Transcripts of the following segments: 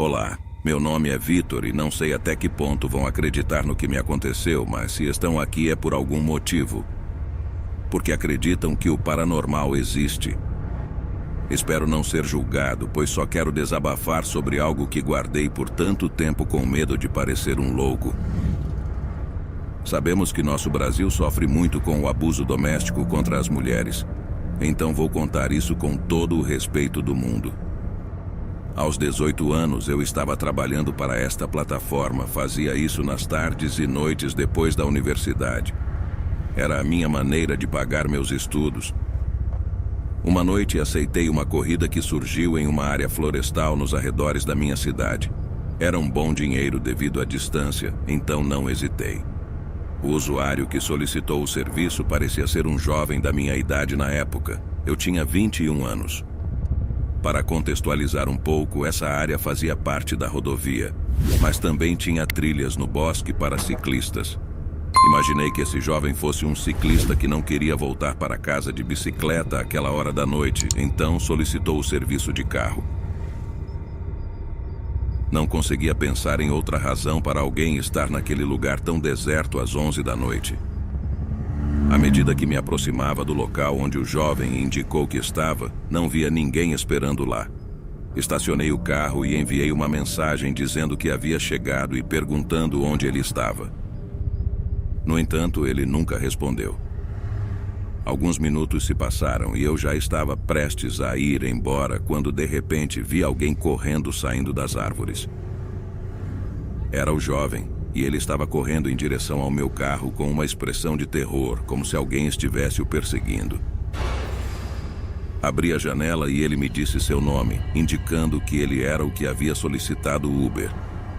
Olá, meu nome é Vitor e não sei até que ponto vão acreditar no que me aconteceu, mas se estão aqui é por algum motivo. Porque acreditam que o paranormal existe. Espero não ser julgado, pois só quero desabafar sobre algo que guardei por tanto tempo com medo de parecer um louco. Sabemos que nosso Brasil sofre muito com o abuso doméstico contra as mulheres. Então vou contar isso com todo o respeito do mundo. Aos 18 anos eu estava trabalhando para esta plataforma, fazia isso nas tardes e noites depois da universidade. Era a minha maneira de pagar meus estudos. Uma noite aceitei uma corrida que surgiu em uma área florestal nos arredores da minha cidade. Era um bom dinheiro devido à distância, então não hesitei. O usuário que solicitou o serviço parecia ser um jovem da minha idade na época. Eu tinha 21 anos. Para contextualizar um pouco, essa área fazia parte da rodovia, mas também tinha trilhas no bosque para ciclistas. Imaginei que esse jovem fosse um ciclista que não queria voltar para casa de bicicleta àquela hora da noite, então solicitou o serviço de carro. Não conseguia pensar em outra razão para alguém estar naquele lugar tão deserto às 11 da noite. À medida que me aproximava do local onde o jovem indicou que estava, não via ninguém esperando lá. Estacionei o carro e enviei uma mensagem dizendo que havia chegado e perguntando onde ele estava. No entanto, ele nunca respondeu. Alguns minutos se passaram e eu já estava prestes a ir embora quando de repente vi alguém correndo saindo das árvores. Era o jovem e ele estava correndo em direção ao meu carro com uma expressão de terror, como se alguém estivesse o perseguindo. Abri a janela e ele me disse seu nome, indicando que ele era o que havia solicitado o Uber.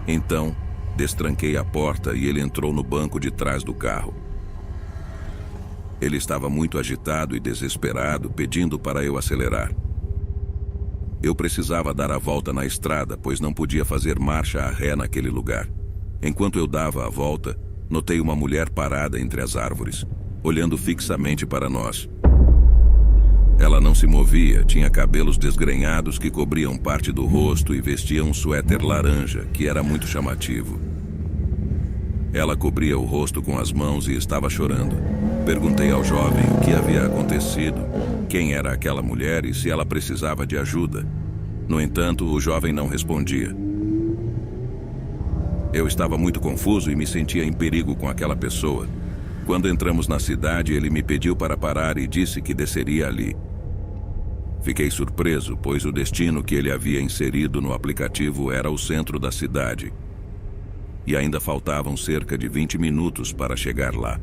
Então, destranquei a porta e ele entrou no banco de trás do carro. Ele estava muito agitado e desesperado, pedindo para eu acelerar. Eu precisava dar a volta na estrada, pois não podia fazer marcha a ré naquele lugar. Enquanto eu dava a volta, notei uma mulher parada entre as árvores, olhando fixamente para nós. Ela não se movia, tinha cabelos desgrenhados que cobriam parte do rosto e vestia um suéter laranja, que era muito chamativo. Ela cobria o rosto com as mãos e estava chorando. Perguntei ao jovem o que havia acontecido, quem era aquela mulher e se ela precisava de ajuda. No entanto, o jovem não respondia. Eu estava muito confuso e me sentia em perigo com aquela pessoa. Quando entramos na cidade, ele me pediu para parar e disse que desceria ali. Fiquei surpreso, pois o destino que ele havia inserido no aplicativo era o centro da cidade. E ainda faltavam cerca de 20 minutos para chegar lá.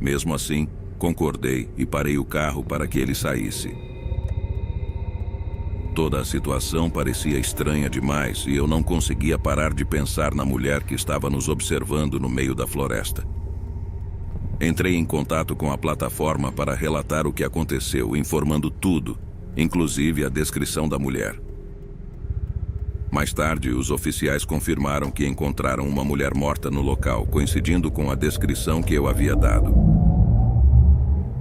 Mesmo assim, concordei e parei o carro para que ele saísse. Toda a situação parecia estranha demais e eu não conseguia parar de pensar na mulher que estava nos observando no meio da floresta. Entrei em contato com a plataforma para relatar o que aconteceu, informando tudo, inclusive a descrição da mulher. Mais tarde, os oficiais confirmaram que encontraram uma mulher morta no local, coincidindo com a descrição que eu havia dado.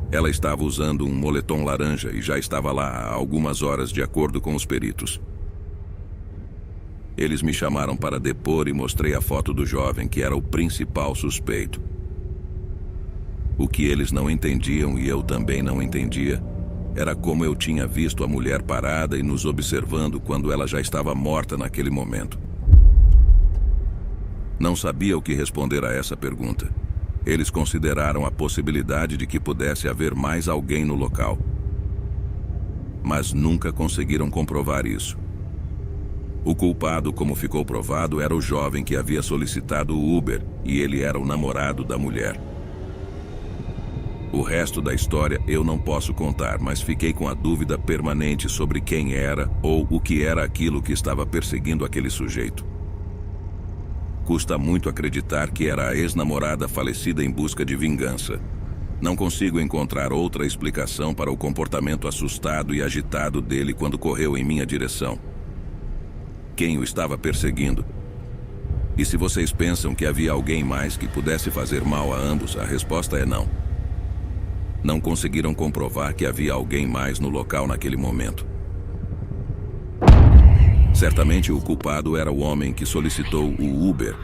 Ela estava usando um moletom laranja e já estava lá há algumas horas, de acordo com os peritos. Eles me chamaram para depor e mostrei a foto do jovem, que era o principal suspeito. O que eles não entendiam, e eu também não entendia, era como eu tinha visto a mulher parada e nos observando quando ela já estava morta naquele momento. Não sabia o que responder a essa pergunta. Eles consideraram a possibilidade de que pudesse haver mais alguém no local. Mas nunca conseguiram comprovar isso. O culpado, como ficou provado, era o jovem que havia solicitado o Uber, e ele era o namorado da mulher. O resto da história eu não posso contar, mas fiquei com a dúvida permanente sobre quem era ou o que era aquilo que estava perseguindo aquele sujeito. Custa muito acreditar que era a ex-namorada falecida em busca de vingança. Não consigo encontrar outra explicação para o comportamento assustado e agitado dele quando correu em minha direção. Quem o estava perseguindo? E se vocês pensam que havia alguém mais que pudesse fazer mal a ambos, a resposta é não. Não conseguiram comprovar que havia alguém mais no local naquele momento. Certamente o culpado era o homem que solicitou o Uber,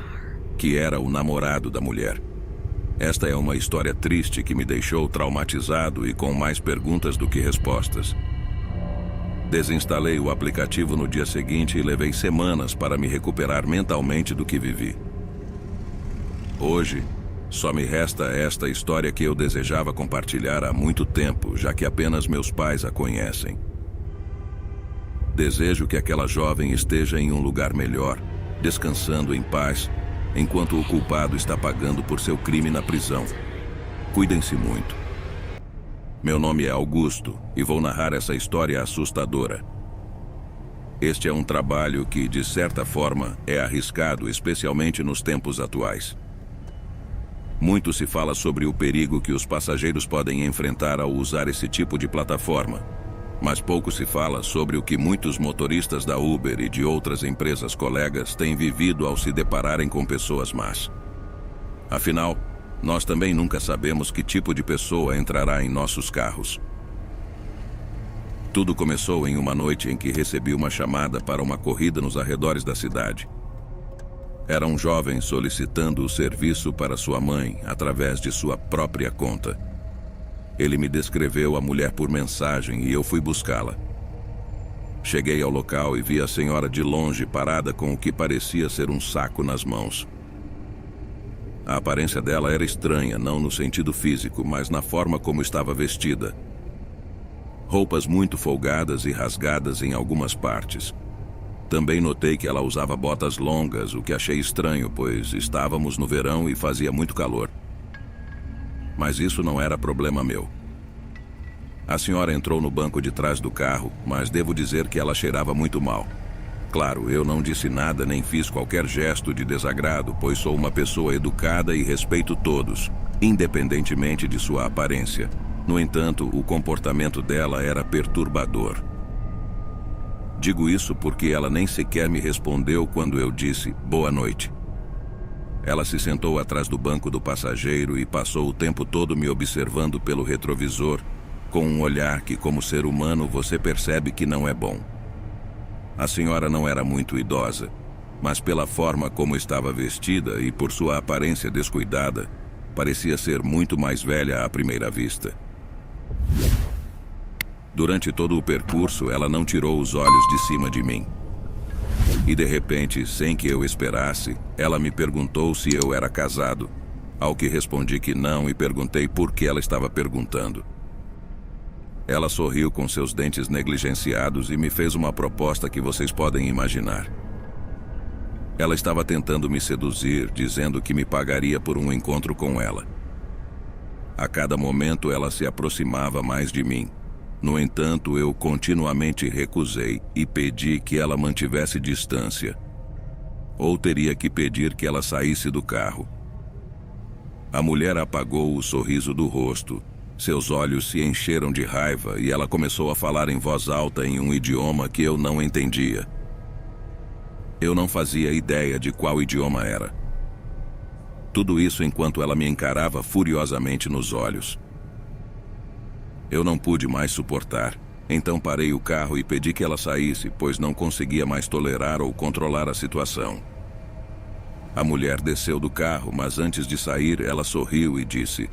que era o namorado da mulher. Esta é uma história triste que me deixou traumatizado e com mais perguntas do que respostas. Desinstalei o aplicativo no dia seguinte e levei semanas para me recuperar mentalmente do que vivi. Hoje, só me resta esta história que eu desejava compartilhar há muito tempo, já que apenas meus pais a conhecem. Desejo que aquela jovem esteja em um lugar melhor, descansando em paz, enquanto o culpado está pagando por seu crime na prisão. Cuidem-se muito. Meu nome é Augusto e vou narrar essa história assustadora. Este é um trabalho que, de certa forma, é arriscado, especialmente nos tempos atuais. Muito se fala sobre o perigo que os passageiros podem enfrentar ao usar esse tipo de plataforma, mas pouco se fala sobre o que muitos motoristas da Uber e de outras empresas colegas têm vivido ao se depararem com pessoas más. Afinal, nós também nunca sabemos que tipo de pessoa entrará em nossos carros. Tudo começou em uma noite em que recebi uma chamada para uma corrida nos arredores da cidade. Era um jovem solicitando o serviço para sua mãe através de sua própria conta. Ele me descreveu a mulher por mensagem e eu fui buscá-la. Cheguei ao local e vi a senhora de longe parada com o que parecia ser um saco nas mãos. A aparência dela era estranha, não no sentido físico, mas na forma como estava vestida. Roupas muito folgadas e rasgadas em algumas partes. Também notei que ela usava botas longas, o que achei estranho, pois estávamos no verão e fazia muito calor. Mas isso não era problema meu. A senhora entrou no banco de trás do carro, mas devo dizer que ela cheirava muito mal. Claro, eu não disse nada nem fiz qualquer gesto de desagrado, pois sou uma pessoa educada e respeito todos, independentemente de sua aparência. No entanto, o comportamento dela era perturbador. Digo isso porque ela nem sequer me respondeu quando eu disse boa noite. Ela se sentou atrás do banco do passageiro e passou o tempo todo me observando pelo retrovisor, com um olhar que, como ser humano, você percebe que não é bom. A senhora não era muito idosa, mas pela forma como estava vestida e por sua aparência descuidada, parecia ser muito mais velha à primeira vista. Durante todo o percurso, ela não tirou os olhos de cima de mim. E de repente, sem que eu esperasse, ela me perguntou se eu era casado, ao que respondi que não e perguntei por que ela estava perguntando. Ela sorriu com seus dentes negligenciados e me fez uma proposta que vocês podem imaginar. Ela estava tentando me seduzir, dizendo que me pagaria por um encontro com ela. A cada momento ela se aproximava mais de mim. No entanto, eu continuamente recusei e pedi que ela mantivesse distância. Ou teria que pedir que ela saísse do carro. A mulher apagou o sorriso do rosto. Seus olhos se encheram de raiva e ela começou a falar em voz alta em um idioma que eu não entendia. Eu não fazia ideia de qual idioma era. Tudo isso enquanto ela me encarava furiosamente nos olhos. Eu não pude mais suportar, então parei o carro e pedi que ela saísse, pois não conseguia mais tolerar ou controlar a situação. A mulher desceu do carro, mas antes de sair, ela sorriu e disse: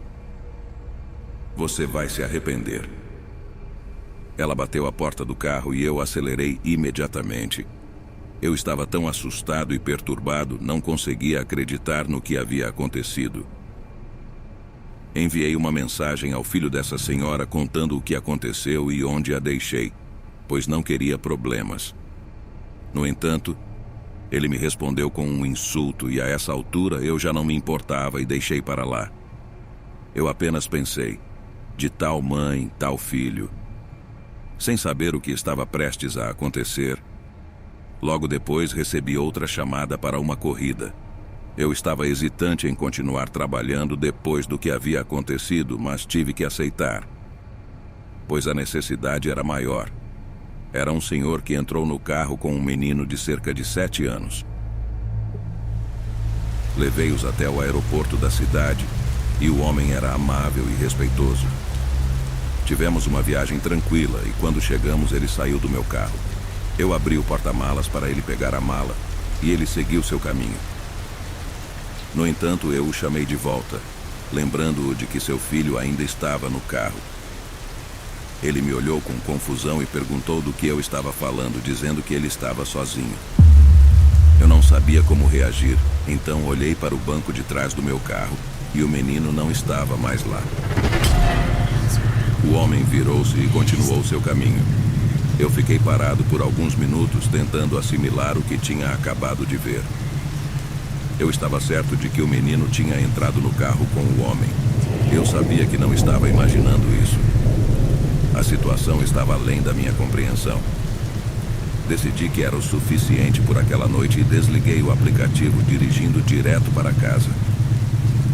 "Você vai se arrepender." Ela bateu a porta do carro e eu acelerei imediatamente. Eu estava tão assustado e perturbado, não conseguia acreditar no que havia acontecido. Enviei uma mensagem ao filho dessa senhora contando o que aconteceu e onde a deixei, pois não queria problemas. No entanto, ele me respondeu com um insulto e a essa altura eu já não me importava e deixei para lá. Eu apenas pensei: de tal mãe, tal filho. Sem saber o que estava prestes a acontecer, logo depois recebi outra chamada para uma corrida. Eu estava hesitante em continuar trabalhando depois do que havia acontecido, mas tive que aceitar, pois a necessidade era maior. Era um senhor que entrou no carro com um menino de cerca de 7 anos. Levei-os até o aeroporto da cidade e o homem era amável e respeitoso. Tivemos uma viagem tranquila e quando chegamos ele saiu do meu carro. Eu abri o porta-malas para ele pegar a mala e ele seguiu seu caminho. No entanto, eu o chamei de volta, lembrando-o de que seu filho ainda estava no carro. Ele me olhou com confusão e perguntou do que eu estava falando, dizendo que ele estava sozinho. Eu não sabia como reagir, então olhei para o banco de trás do meu carro e o menino não estava mais lá. O homem virou-se e continuou seu caminho. Eu fiquei parado por alguns minutos tentando assimilar o que tinha acabado de ver. Eu estava certo de que o menino tinha entrado no carro com o homem. Eu sabia que não estava imaginando isso. A situação estava além da minha compreensão. Decidi que era o suficiente por aquela noite e desliguei o aplicativo dirigindo direto para casa.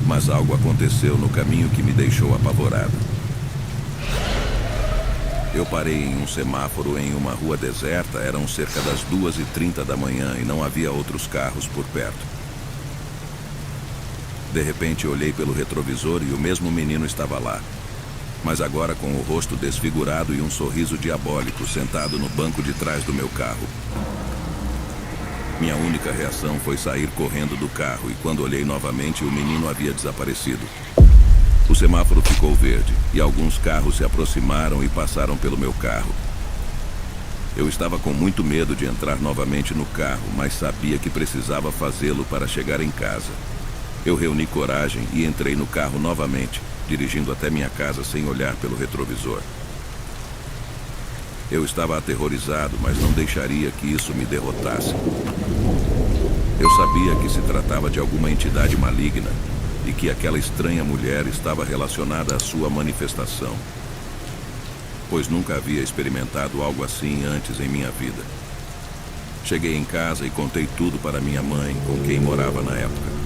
Mas algo aconteceu no caminho que me deixou apavorado. Eu parei em um semáforo em uma rua deserta, eram cerca das 2h30 da manhã e não havia outros carros por perto. De repente olhei pelo retrovisor e o mesmo menino estava lá, mas agora com o rosto desfigurado e um sorriso diabólico sentado no banco de trás do meu carro. Minha única reação foi sair correndo do carro e quando olhei novamente o menino havia desaparecido. O semáforo ficou verde e alguns carros se aproximaram e passaram pelo meu carro. Eu estava com muito medo de entrar novamente no carro, mas sabia que precisava fazê-lo para chegar em casa. Eu reuni coragem e entrei no carro novamente, dirigindo até minha casa sem olhar pelo retrovisor. Eu estava aterrorizado, mas não deixaria que isso me derrotasse. Eu sabia que se tratava de alguma entidade maligna e que aquela estranha mulher estava relacionada à sua manifestação, pois nunca havia experimentado algo assim antes em minha vida. Cheguei em casa e contei tudo para minha mãe, com quem morava na época.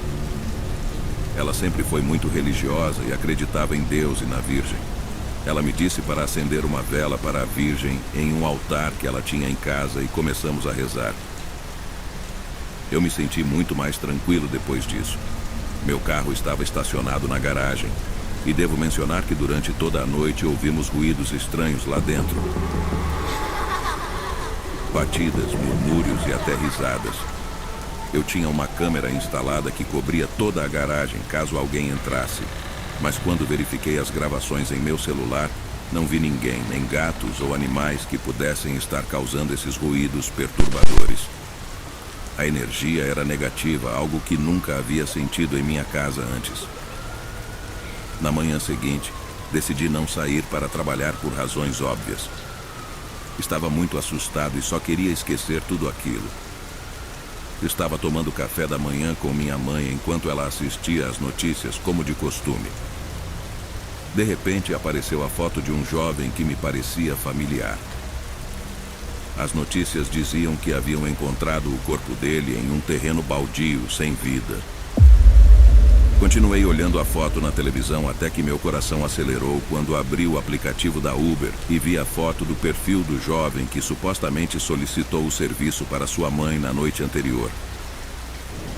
Ela sempre foi muito religiosa e acreditava em Deus e na Virgem. Ela me disse para acender uma vela para a Virgem em um altar que ela tinha em casa e começamos a rezar. Eu me senti muito mais tranquilo depois disso. Meu carro estava estacionado na garagem e devo mencionar que durante toda a noite ouvimos ruídos estranhos lá dentro. Batidas, murmúrios e até risadas. Eu tinha uma câmera instalada que cobria toda a garagem caso alguém entrasse, mas quando verifiquei as gravações em meu celular, não vi ninguém, nem gatos ou animais que pudessem estar causando esses ruídos perturbadores. A energia era negativa, algo que nunca havia sentido em minha casa antes. Na manhã seguinte, decidi não sair para trabalhar por razões óbvias. Estava muito assustado e só queria esquecer tudo aquilo. Estava tomando café da manhã com minha mãe enquanto ela assistia às notícias, como de costume. De repente apareceu a foto de um jovem que me parecia familiar. As notícias diziam que haviam encontrado o corpo dele em um terreno baldio, sem vida. Continuei olhando a foto na televisão até que meu coração acelerou quando abri o aplicativo da Uber e vi a foto do perfil do jovem que supostamente solicitou o serviço para sua mãe na noite anterior.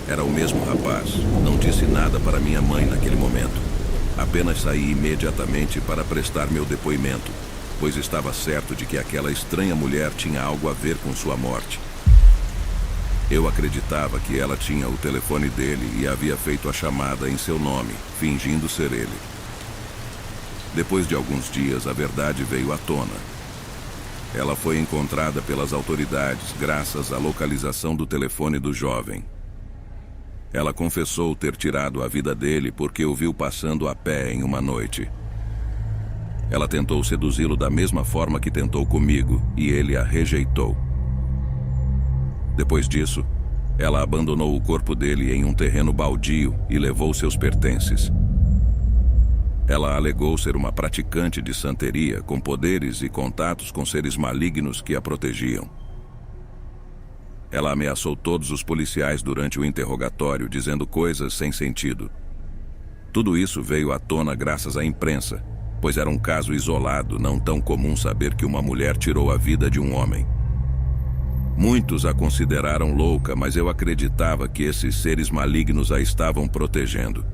Era o mesmo rapaz. Não disse nada para minha mãe naquele momento. Apenas saí imediatamente para prestar meu depoimento, pois estava certo de que aquela estranha mulher tinha algo a ver com sua morte. Eu acreditava que ela tinha o telefone dele e havia feito a chamada em seu nome, fingindo ser ele. Depois de alguns dias, a verdade veio à tona. Ela foi encontrada pelas autoridades graças à localização do telefone do jovem. Ela confessou ter tirado a vida dele porque o viu passando a pé em uma noite. Ela tentou seduzi-lo da mesma forma que tentou comigo e ele a rejeitou. Depois disso, ela abandonou o corpo dele em um terreno baldio e levou seus pertences. Ela alegou ser uma praticante de santeria com poderes e contatos com seres malignos que a protegiam. Ela ameaçou todos os policiais durante o interrogatório, dizendo coisas sem sentido. Tudo isso veio à tona graças à imprensa, pois era um caso isolado, não tão comum saber que uma mulher tirou a vida de um homem. Muitos a consideraram louca, mas eu acreditava que esses seres malignos a estavam protegendo.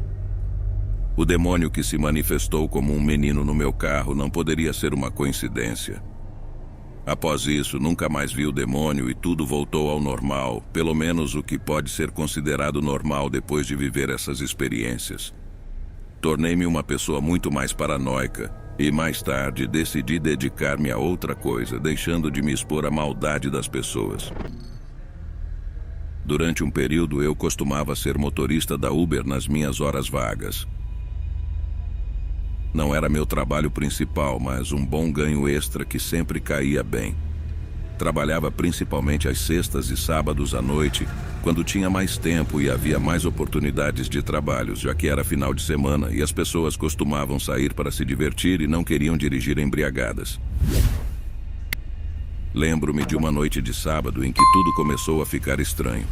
O demônio que se manifestou como um menino no meu carro não poderia ser uma coincidência. Após isso, nunca mais vi o demônio e tudo voltou ao normal, pelo menos o que pode ser considerado normal depois de viver essas experiências. Tornei-me uma pessoa muito mais paranoica e mais tarde decidi dedicar-me a outra coisa, deixando de me expor à maldade das pessoas. Durante um período eu costumava ser motorista da Uber nas minhas horas vagas. Não era meu trabalho principal, mas um bom ganho extra que sempre caía bem. Trabalhava principalmente às sextas e sábados à noite, quando tinha mais tempo e havia mais oportunidades de trabalho, já que era final de semana e as pessoas costumavam sair para se divertir e não queriam dirigir embriagadas. Lembro-me de uma noite de sábado em que tudo começou a ficar estranho.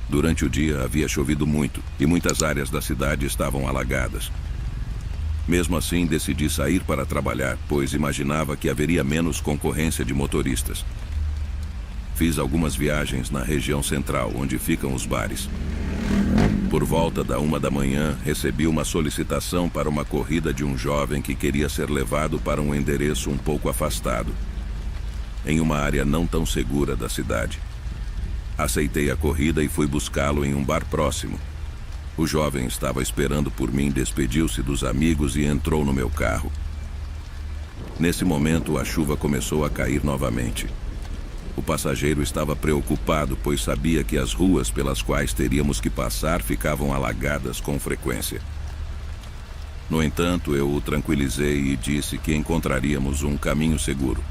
Durante o dia havia chovido muito e muitas áreas da cidade estavam alagadas. Mesmo assim, decidi sair para trabalhar, pois imaginava que haveria menos concorrência de motoristas. Fiz algumas viagens na região central, onde ficam os bares. Por volta da 1 da manhã, recebi uma solicitação para uma corrida de um jovem que queria ser levado para um endereço um pouco afastado, em uma área não tão segura da cidade. Aceitei a corrida e fui buscá-lo em um bar próximo. O jovem estava esperando por mim, despediu-se dos amigos e entrou no meu carro. Nesse momento, a chuva começou a cair novamente. O passageiro estava preocupado, pois sabia que as ruas pelas quais teríamos que passar ficavam alagadas com frequência. No entanto, eu o tranquilizei e disse que encontraríamos um caminho seguro.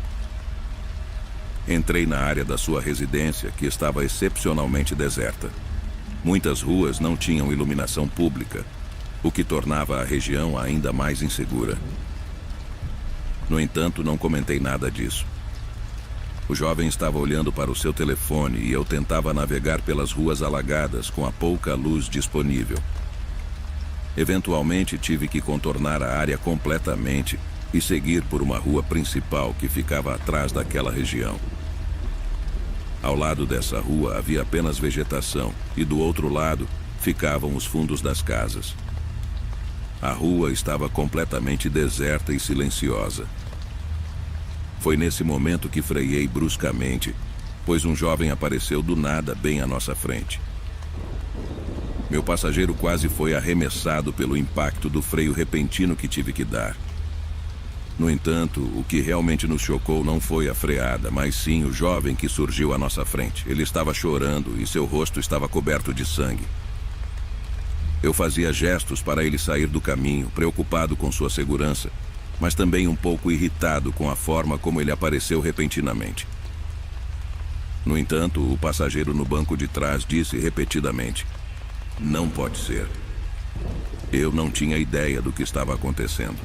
Entrei na área da sua residência, que estava excepcionalmente deserta. Muitas ruas não tinham iluminação pública, o que tornava a região ainda mais insegura. No entanto, não comentei nada disso. O jovem estava olhando para o seu telefone e eu tentava navegar pelas ruas alagadas com a pouca luz disponível. Eventualmente, tive que contornar a área completamente e seguir por uma rua principal que ficava atrás daquela região. Ao lado dessa rua havia apenas vegetação e do outro lado ficavam os fundos das casas. A rua estava completamente deserta e silenciosa. Foi nesse momento que freiei bruscamente, pois um jovem apareceu do nada bem à nossa frente. Meu passageiro quase foi arremessado pelo impacto do freio repentino que tive que dar. No entanto, o que realmente nos chocou não foi a freada, mas sim o jovem que surgiu à nossa frente. Ele estava chorando e seu rosto estava coberto de sangue. Eu fazia gestos para ele sair do caminho, preocupado com sua segurança, mas também um pouco irritado com a forma como ele apareceu repentinamente. No entanto, o passageiro no banco de trás disse repetidamente: "Não pode ser." Eu não tinha ideia do que estava acontecendo.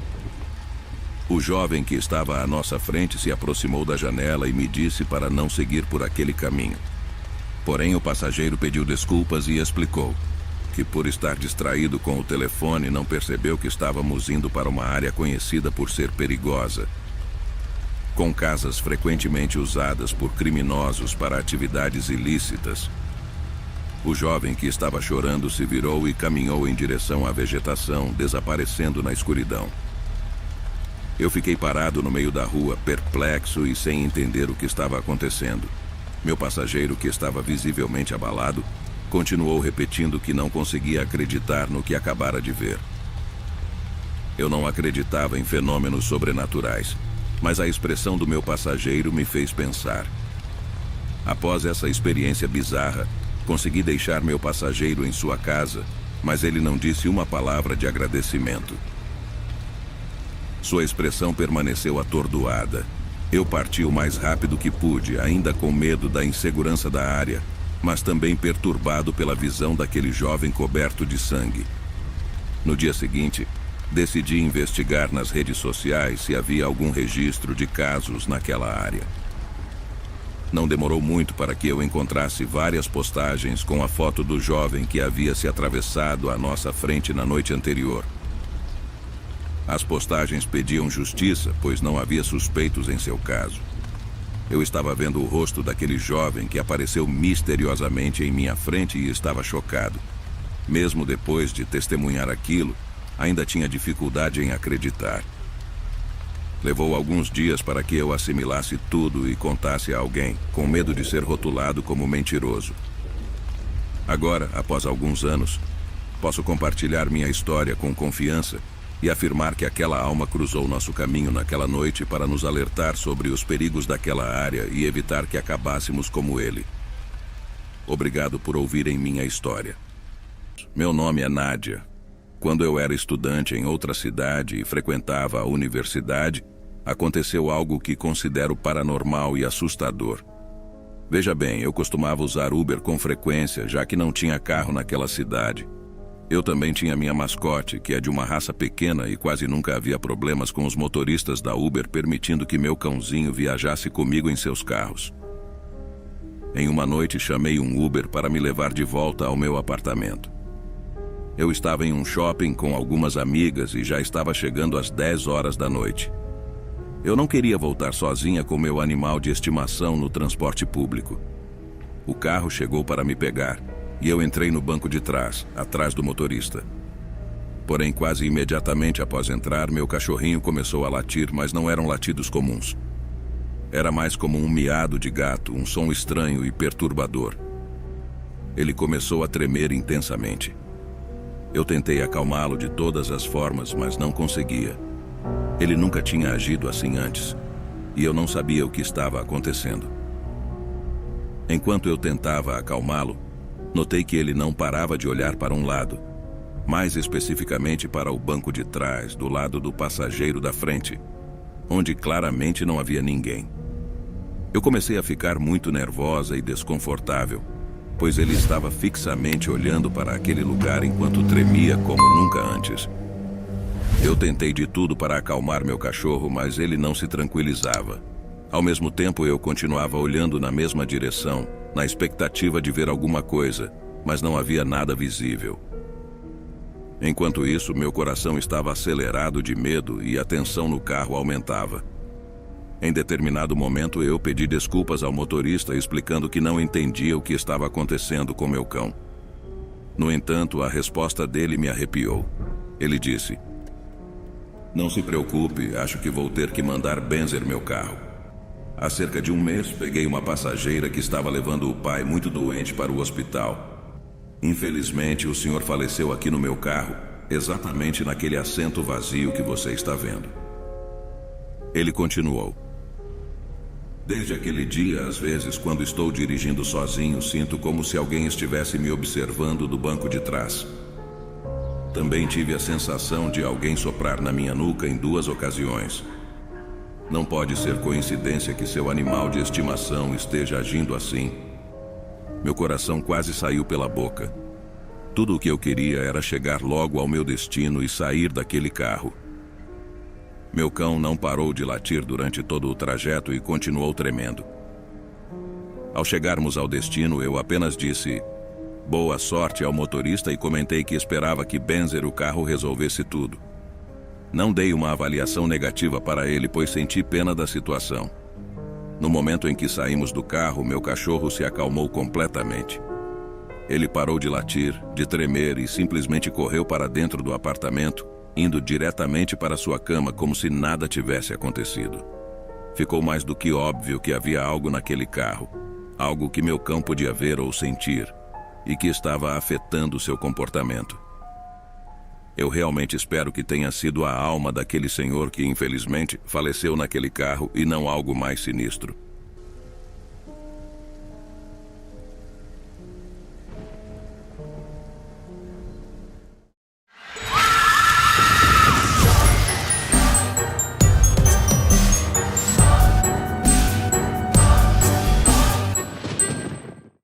O jovem que estava à nossa frente se aproximou da janela e me disse para não seguir por aquele caminho. Porém, o passageiro pediu desculpas e explicou que, por estar distraído com o telefone, não percebeu que estávamos indo para uma área conhecida por ser perigosa, com casas frequentemente usadas por criminosos para atividades ilícitas. O jovem que estava chorando se virou e caminhou em direção à vegetação, desaparecendo na escuridão. Eu fiquei parado no meio da rua, perplexo e sem entender o que estava acontecendo. Meu passageiro, que estava visivelmente abalado, continuou repetindo que não conseguia acreditar no que acabara de ver. Eu não acreditava em fenômenos sobrenaturais, mas a expressão do meu passageiro me fez pensar. Após essa experiência bizarra, consegui deixar meu passageiro em sua casa, mas ele não disse uma palavra de agradecimento. Sua expressão permaneceu atordoada. Eu parti o mais rápido que pude, ainda com medo da insegurança da área, mas também perturbado pela visão daquele jovem coberto de sangue. No dia seguinte, decidi investigar nas redes sociais se havia algum registro de casos naquela área. Não demorou muito para que eu encontrasse várias postagens com a foto do jovem que havia se atravessado à nossa frente na noite anterior. As postagens pediam justiça, pois não havia suspeitos em seu caso. Eu estava vendo o rosto daquele jovem que apareceu misteriosamente em minha frente e estava chocado. Mesmo depois de testemunhar aquilo, ainda tinha dificuldade em acreditar. Levou alguns dias para que eu assimilasse tudo e contasse a alguém, com medo de ser rotulado como mentiroso. Agora, após alguns anos, posso compartilhar minha história com confiança e afirmar que aquela alma cruzou nosso caminho naquela noite para nos alertar sobre os perigos daquela área e evitar que acabássemos como ele. Obrigado por ouvirem minha história. Meu nome é Nádia. Quando eu era estudante em outra cidade e frequentava a universidade, aconteceu algo que considero paranormal e assustador. Veja bem, eu costumava usar Uber com frequência, já que não tinha carro naquela cidade. Eu também tinha minha mascote, que é de uma raça pequena e quase nunca havia problemas com os motoristas da Uber permitindo que meu cãozinho viajasse comigo em seus carros. Em uma noite chamei um Uber para me levar de volta ao meu apartamento. Eu estava em um shopping com algumas amigas e já estava chegando às 10 horas da noite. Eu não queria voltar sozinha com meu animal de estimação no transporte público. O carro chegou para me pegar e eu entrei no banco de trás, atrás do motorista. Porém, quase imediatamente após entrar, meu cachorrinho começou a latir, mas não eram latidos comuns. Era mais como um miado de gato, um som estranho e perturbador. Ele começou a tremer intensamente. Eu tentei acalmá-lo de todas as formas, mas não conseguia. Ele nunca tinha agido assim antes, e eu não sabia o que estava acontecendo. Enquanto eu tentava acalmá-lo, notei que ele não parava de olhar para um lado, mais especificamente para o banco de trás, do lado do passageiro da frente, onde claramente não havia ninguém. Eu comecei a ficar muito nervosa e desconfortável, pois ele estava fixamente olhando para aquele lugar enquanto tremia como nunca antes. Eu tentei de tudo para acalmar meu cachorro, mas ele não se tranquilizava. Ao mesmo tempo, eu continuava olhando na mesma direção, na expectativa de ver alguma coisa, mas não havia nada visível. Enquanto isso, meu coração estava acelerado de medo e a tensão no carro aumentava. Em determinado momento, eu pedi desculpas ao motorista, explicando que não entendia o que estava acontecendo com meu cão. No entanto, a resposta dele me arrepiou. Ele disse: "Não se preocupe, acho que vou ter que mandar benzer meu carro. Há cerca de um mês, peguei uma passageira que estava levando o pai muito doente para o hospital. Infelizmente, o senhor faleceu aqui no meu carro, exatamente naquele assento vazio que você está vendo." Ele continuou: "Desde aquele dia, às vezes, quando estou dirigindo sozinho, sinto como se alguém estivesse me observando do banco de trás. Também tive a sensação de alguém soprar na minha nuca em 2 ocasiões. Não pode ser coincidência que seu animal de estimação esteja agindo assim." Meu coração quase saiu pela boca. Tudo o que eu queria era chegar logo ao meu destino e sair daquele carro. Meu cão não parou de latir durante todo o trajeto e continuou tremendo. Ao chegarmos ao destino, eu apenas disse boa sorte ao motorista e comentei que esperava que benzer o carro resolvesse tudo. Não dei uma avaliação negativa para ele, pois senti pena da situação. No momento em que saímos do carro, meu cachorro se acalmou completamente. Ele parou de latir, de tremer e simplesmente correu para dentro do apartamento, indo diretamente para sua cama como se nada tivesse acontecido. Ficou mais do que óbvio que havia algo naquele carro, algo que meu cão podia ver ou sentir, e que estava afetando seu comportamento. Eu realmente espero que tenha sido a alma daquele senhor que, infelizmente, faleceu naquele carro e não algo mais sinistro.